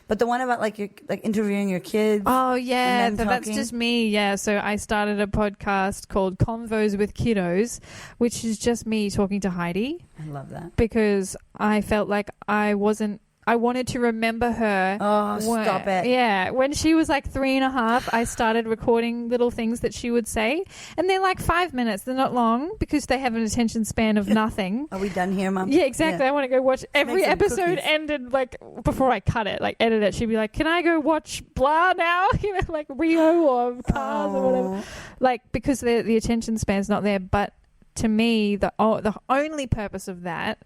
but the one about like you like interviewing your kids. Oh yeah, and then that's just me. Yeah, so I started a podcast called Convos with Kiddos, which is just me talking to Heidi I love that. because I felt like I wasn't I wanted to remember her. Oh, stop it. Yeah. When she was like 3.5, I started recording little things that she would say. And they're like 5 minutes. They're not long because they have an attention span of nothing. Are we done here, Mum? Yeah, exactly. Yeah. I want to go watch every some episode cookies. ended like before I cut it, like edit it. She'd be like, "Can I go watch blah now?" You know, like Rio or Cars or whatever. Like because the attention span's not there. But to me, the only purpose of that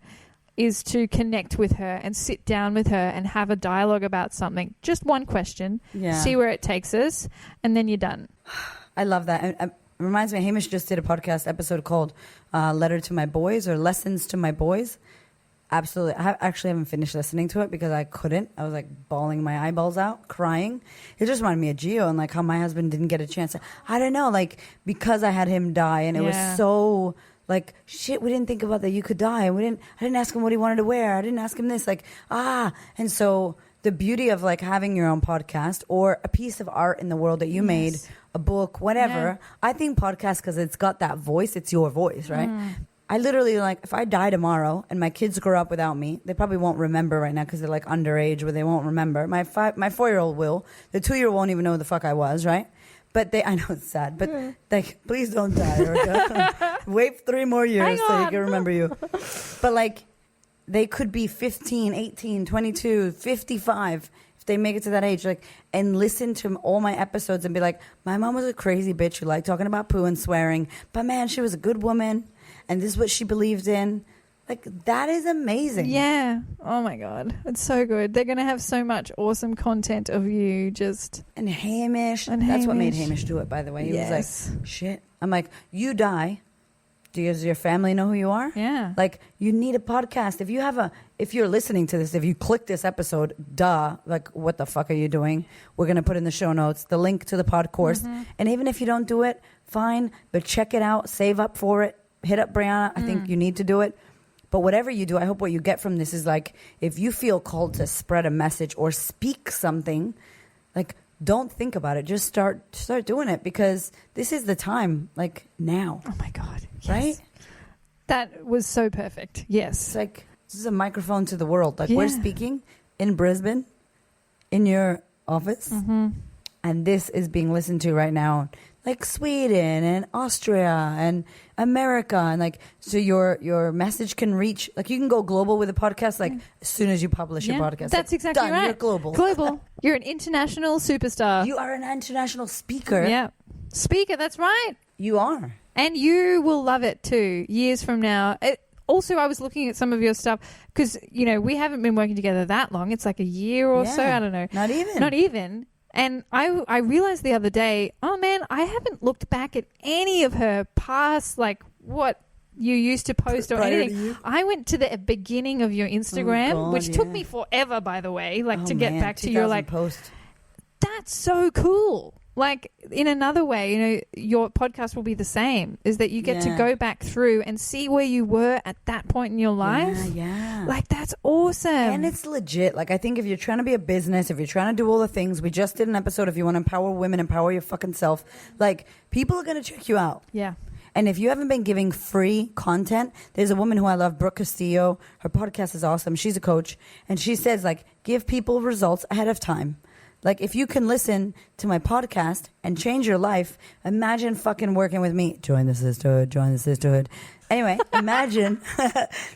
is to connect with her and sit down with her and have a dialogue about something. Just one question. Yeah. See where it takes us, and then you're done. I love that. It reminds me, Hamish just did a podcast episode called Letter to My Boys or Lessons to My Boys. Absolutely. I actually haven't finished listening to it because I couldn't. I was like bawling my eyeballs out, crying. It just reminded me of Gio and like how my husband didn't get a chance. I don't know, like because I had him die and it was so like, shit, we didn't think about that you could die. And I didn't ask him what he wanted to wear. I didn't ask him this. Like, and so the beauty of like having your own podcast or a piece of art in the world that you made, a book, whatever. Yeah. I think podcast because it's got that voice. It's your voice, right? I literally, like, if I die tomorrow and my kids grow up without me, they probably won't remember right now because they're, like, underage where they won't remember. My 4-year-old will. The 2-year-old won't even know who the fuck I was, right? But I know it's sad, but, like, please don't die, Erica. Wait 3 more years so you can remember you. But, like, they could be 15, 18, 22, 55 if they make it to that age, like, and listen to all my episodes and be like, my mom was a crazy bitch who liked talking about poo and swearing, but, man, she was a good woman. And this is what she believed in. Like, that is amazing. Yeah. Oh, my God. It's so good. They're going to have so much awesome content of you just... And Hamish. That's what made Hamish do it, by the way. He was like, shit. I'm like, you die. Does your family know who you are? Yeah. Like, you need a podcast. If you're listening to this, if you click this episode, like, what the fuck are you doing? We're going to put in the show notes the link to the pod course. And even if you don't do it, fine. But check it out. Save up for it. Hit up Brianna. I think you need to do it. But whatever you do, I hope what you get from this is like, if you feel called to spread a message or speak something, like, don't think about it. Just start doing it because this is the time, like, now. Oh, my God. Yes. Right? That was so perfect. Yes. It's like, this is a microphone to the world. Like, we're speaking in Brisbane, in your office, and this is being listened to right now. Like Sweden and Austria and America, and like, so your message can reach, like, you can go global with a podcast like as soon as you publish your podcast. That's like, exactly done, right. You're global. Global. You're an international superstar. You are an international speaker. Yeah. Speaker, that's right. You are. And you will love it too, years from now. Also, I was looking at some of your stuff because, you know, we haven't been working together that long. It's like a year or so. I don't know. Not even. And I realized the other day, oh, man, I haven't looked back at any of her past, like, what you used to post or anything. I went to the beginning of your Instagram, which took me forever, by the way, like, to get back to your, like, post. That's so cool. Like, in another way, you know, your podcast will be the same, is that you get to go back through and see where you were at that point in your life. Yeah. Like, that's awesome. And it's legit. Like, I think if you're trying to be a business, if you're trying to do all the things, we just did an episode, if you want to empower women, empower your fucking self, like, people are going to check you out. Yeah. And if you haven't been giving free content, there's a woman who I love, Brooke Castillo. Her podcast is awesome. She's a coach. And she says, like, give people results ahead of time. Like, if you can listen to my podcast and change your life, imagine fucking working with me. Join the sisterhood. Anyway, imagine.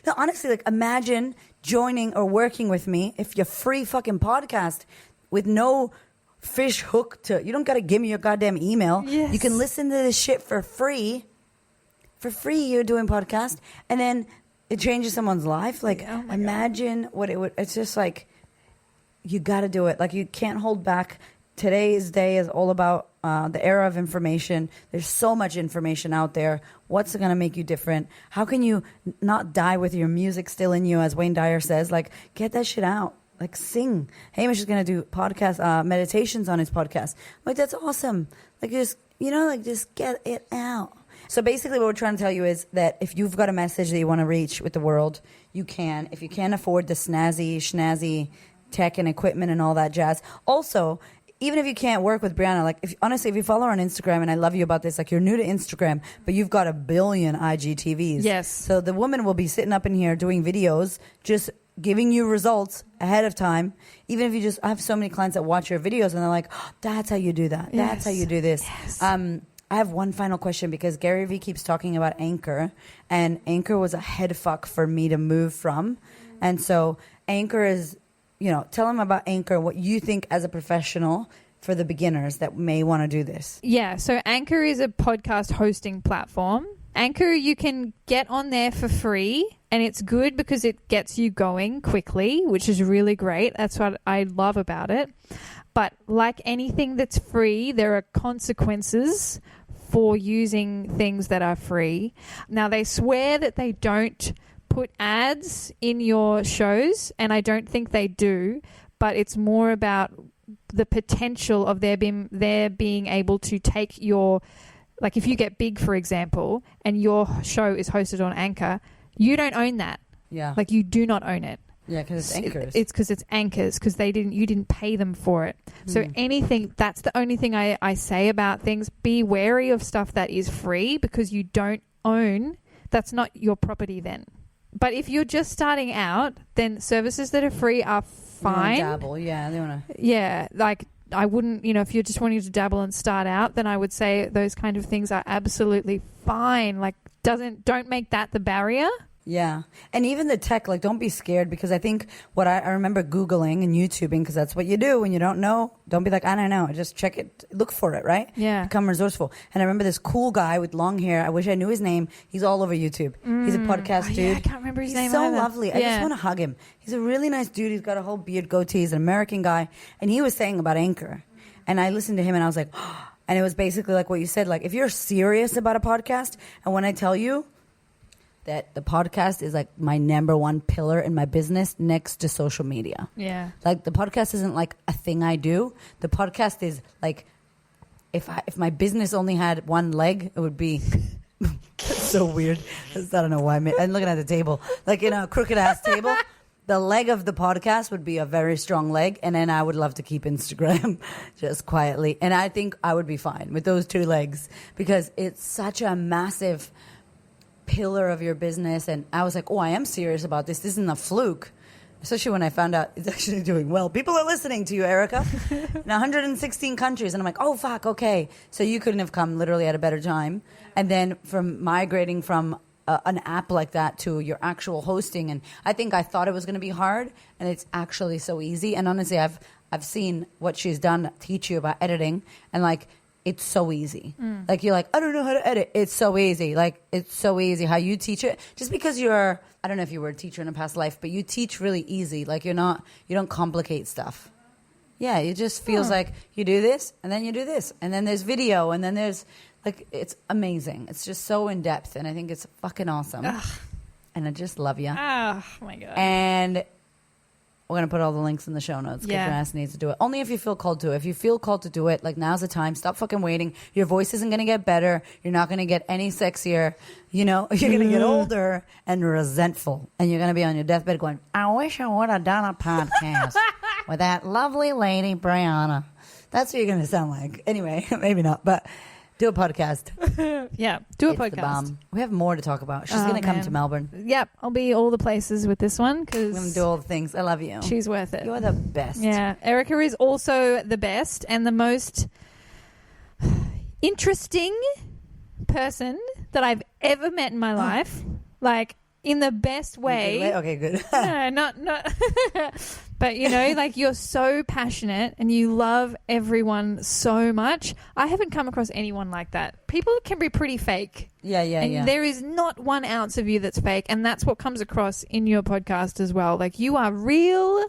No, honestly, like, imagine joining or working with me if you're free fucking podcast with no fish hook to. You don't got to give me your goddamn email. Yes. You can listen to this shit for free. For free, you're doing podcast. And then it changes someone's life. Like, imagine what it would. It's just like, you got to do it. Like, you can't hold back. Today's day is all about the era of information. There's so much information out there. What's going to make you different? How can you not die with your music still in you, as Wayne Dyer says? Like, get that shit out. Like, sing. Hamish is going to do podcast meditations on his podcast. Like, that's awesome. Like, just, you know, like, just get it out. So basically what we're trying to tell you is that if you've got a message that you want to reach with the world, you can. If you can't afford the snazzy tech and equipment and all that jazz. Also, even if you can't work with Brianna, like, honestly, if you follow her on Instagram, and I love you about this, like, you're new to Instagram, but you've got 1 billion IGTVs. Yes. So the woman will be sitting up in here doing videos, just giving you results ahead of time. Even if you just, I have so many clients that watch your videos and they're like, oh, that's how you do that. That's how you do this. Yes. I have one final question because Gary Vee keeps talking about Anchor, and Anchor was a head fuck for me to move from. And so Anchor is, tell them about Anchor, what you think as a professional for the beginners that may want to do this. Yeah, so Anchor is a podcast hosting platform. Anchor, you can get on there for free, and it's good because it gets you going quickly, which is really great. That's what I love about it. But like anything that's free, there are consequences for using things that are free. Now, they swear that they don't put ads in your shows, and I don't think they do, but it's more about the potential of their being able to take your, like if you get big, for example, and your show is hosted on Anchor, you don't own that. Yeah. Like you do not own it. Yeah, because it's Anchors. It's because it's Anchors, because you didn't pay them for it. So anything, that's the only thing I say about things. Be wary of stuff that is free because you don't own, that's not your property then. But if you're just starting out, then services that are free are fine. Dabble, yeah. They want to. Yeah, like I wouldn't, if you're just wanting to dabble and start out, then I would say those kind of things are absolutely fine. Like don't make that the barrier. Yeah. And even the tech, like, don't be scared, because I think what I remember Googling and YouTubing, because that's what you do when you don't know. Don't be like, I don't know. Just check it. Look for it, right? Yeah. Become resourceful. And I remember this cool guy with long hair. I wish I knew his name. He's all over YouTube. He's a podcast dude. Yeah, I can't remember his name He's so either. lovely. I just want to hug him. He's a really nice dude. He's got a whole beard, goatee. He's an American guy. And he was saying about Anchor. And I listened to him and I was like, oh. And it was basically like what you said. Like, if you're serious about a podcast, and when I tell you that the podcast is like my number one pillar in my business next to social media. Yeah. Like, the podcast isn't like a thing I do. The podcast is like, if my business only had one leg, it would be so weird. I don't know why. I'm looking at the table. Like in a crooked ass table. The leg of the podcast would be a very strong leg, and then I would love to keep Instagram just quietly. And I think I would be fine with those two legs, because it's such a massive pillar of your business. And I was like, oh, I am serious about this. This isn't a fluke. Especially when I found out it's actually doing well. People are listening to you, Erica, in 116 countries. And I'm like, oh, fuck, okay. So you couldn't have come literally at a better time. And then from migrating from an app like that to your actual hosting, and I thought it was going to be hard, and it's actually so easy. And honestly, I've seen what she's done teach you about editing, and like, it's so easy. Like, you're like, I don't know how to edit. It's so easy. Like, it's so easy how you teach it. Just because I don't know if you were a teacher in a past life, but you teach really easy. Like, you don't complicate stuff. Yeah, it just feels like you do this, and then you do this, and then there's video, and then there's, like, it's amazing. It's just so in depth, and I think it's fucking awesome. Ugh. And I just love you. Oh my God. And we're going to put all the links in the show notes, because your ass needs to do it. Only if you feel called to it. If you feel called to do it, like, now's the time. Stop fucking waiting. Your voice isn't going to get better. You're not going to get any sexier. You're going to get older and resentful. And you're going to be on your deathbed going, I wish I would have done a podcast with that lovely lady, Brianna. That's what you're going to sound like. Anyway, maybe not, but do a podcast. Yeah, do a It's the podcast. bomb. We have more to talk about. She's going to come to Melbourne. Yep, I'll be all the places with this one We're going to because do all the things. I love you. she's worth it. You're the best. Yeah, Erica is also the best and the most interesting person that I've ever met in my life. Like, in the best way. Okay, good. No, not. But, like, you're so passionate and you love everyone so much. I haven't come across anyone like that. People can be pretty fake. Yeah. And there is not 1 ounce of you that's fake. And that's what comes across in your podcast as well. Like, you are real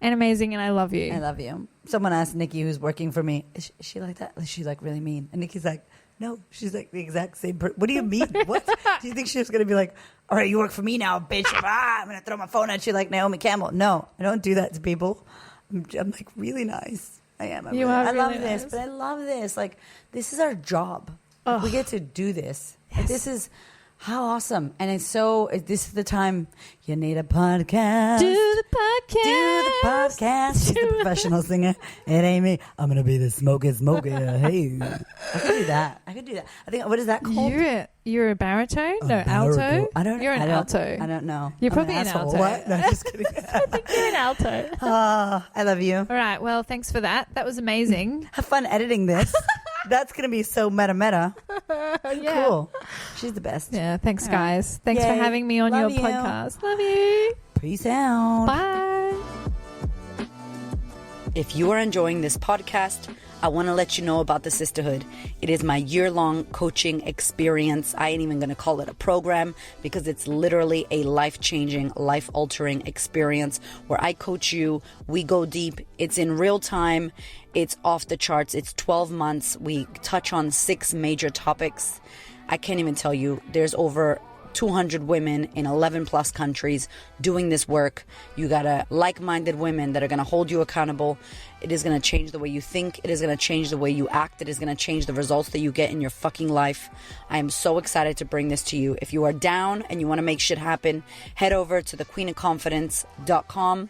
and amazing, and I love you. I love you. Someone asked Nikki, who's working for me, is she like that? Is she like really mean? And Nikki's like, no, she's like the exact same person. What do you mean? What? Do you think she was going to be like, all right, you work for me now, bitch. I'm going to throw my phone at you like Naomi Campbell. No, I don't do that to people. I'm like really nice. I am. You are I love really this, nice. but I love this. Like, this is our job. Like, we get to do this. Like, this is how awesome. And it's so, this is the time you need a podcast. Do the podcast. Do the podcast. She's the professional singer. It ain't me. I'm gonna be the smoker. Hey, I could do that. I think, what is that called? You're a baritone? No, alto? You're an alto. I don't know. You're I'm probably an an asshole. alto. What? No, just kidding. I think you're an alto. I love you. All right. Well, thanks for that. That was amazing. Have fun editing this. That's gonna be so meta. Yeah. Cool. She's the best. Yeah. Thanks, guys. Thanks for Yay. having me on Love your you. podcast. Love you. Peace out. Bye. If you are enjoying this podcast, I want to let you know about the Sisterhood. It is my year-long coaching experience. I ain't even going to call it a program because it's literally a life-changing, life-altering experience where I coach you. We go deep. It's in real time. It's off the charts. It's 12 months. We touch on 6 major topics. I can't even tell you. There's over 200 women in 11 plus countries doing this work. You got like-minded women that are going to hold you accountable. It is going to change the way you think. It is going to change the way you act. It is going to change the results that you get in your fucking life. I am so excited to bring this to you. If you are down and you want to make shit happen, head over to thequeenofconfidence.com.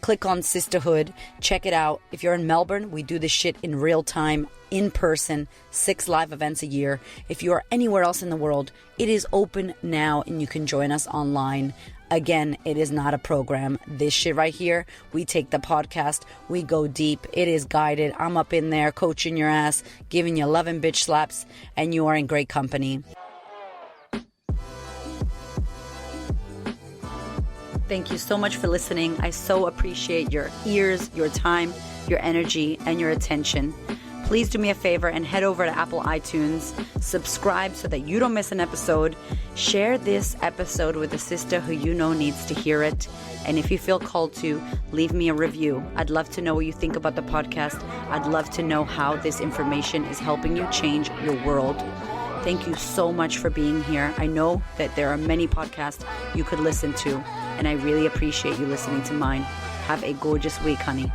Click on Sisterhood. Check it out. If you're in Melbourne, we do this shit in real time, in person, 6 live events a year. If you are anywhere else in the world, it is open now and you can join us online. Again, it is not a program. This shit right here, we take the podcast, we go deep. It is guided. I'm up in there coaching your ass, giving you 11 bitch slaps, and you are in great company. Thank you so much for listening. I so appreciate your ears, your time, your energy, and your attention. Please do me a favor and head over to Apple iTunes, subscribe so that you don't miss an episode, share this episode with a sister who you know needs to hear it, and if you feel called to, leave me a review. I'd love to know what you think about the podcast. I'd love to know how this information is helping you change your world. Thank you so much for being here. I know that there are many podcasts you could listen to, and I really appreciate you listening to mine. Have a gorgeous week, honey.